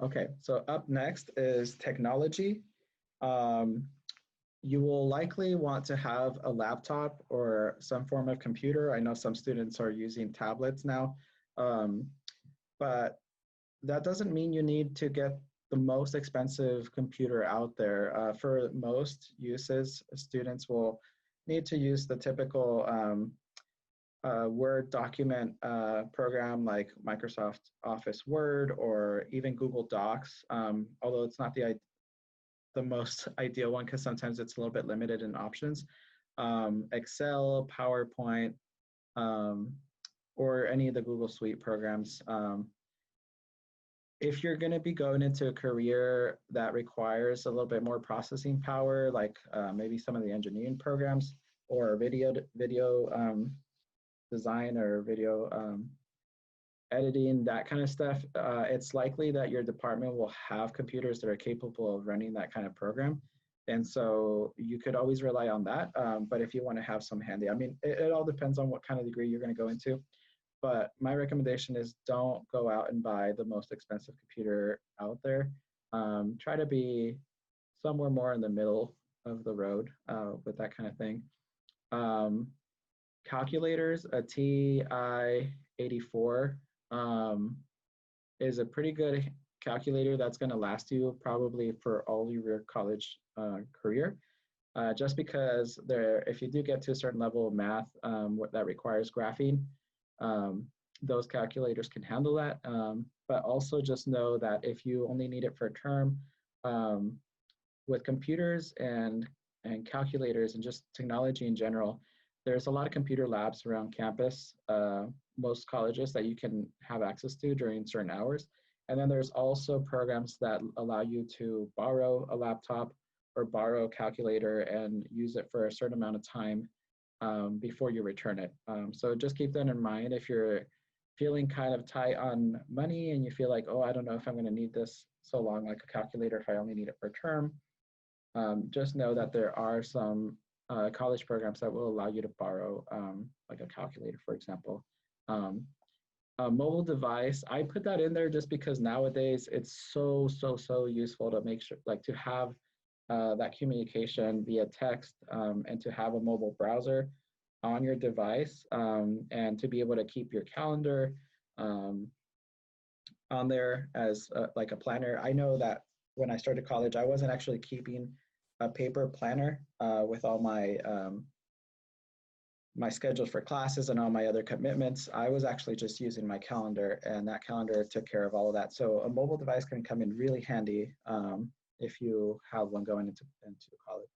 Okay, so up next is technology. Um, you will likely want to have a laptop or some form of computer. I know some students are using tablets now, um, but that doesn't mean you need to get the most expensive computer out there. For most uses, students will need to use the typical Word document program like Microsoft Office Word or even Google Docs, although it's not the most ideal one because sometimes it's a little bit limited in options. Excel, PowerPoint, um, or any of the Google Suite programs. If you're going to be going into a career that requires a little bit more processing power, like maybe some of the engineering programs or video design or video editing, that kind of stuff, it's likely that your department will have computers that are capable of running that kind of program. And so you could always rely on that. But if you want to have some handy, I mean, it all depends on what kind of degree you're going to go into. But my recommendation is don't go out and buy the most expensive computer out there. Try to be somewhere more in the middle of the road with that kind of thing. Um, Calculators, a TI-84 um, is a pretty good calculator that's going to last you probably for all of your college career. Just because if you do get to a certain level of math that requires graphing, um, those calculators can handle that. But also just know that if you only need it for a term, with computers and calculators and just technology in general, there's a lot of computer labs around campus, most colleges that you can have access to during certain hours. And then there's also programs that allow you to borrow a laptop or borrow a calculator and use it for a certain amount of time before you return it. So just keep that in mind if you're feeling kind of tight on money and you feel like, oh, I don't know if I'm going to need this so long, like a calculator, if I only need it for a term. Just know that there are some college programs that will allow you to borrow like a calculator, for example. A mobile device, I put that in there just because nowadays it's so useful to make sure, like to have that communication via text and to have a mobile browser on your device and to be able to keep your calendar um, on there as like a planner. I know that when I started college, I wasn't actually keeping a paper planner with all my schedules for classes and all my other commitments. I was actually just using my calendar, and that calendar took care of all of that. So a mobile device can come in really handy if you have one going into college.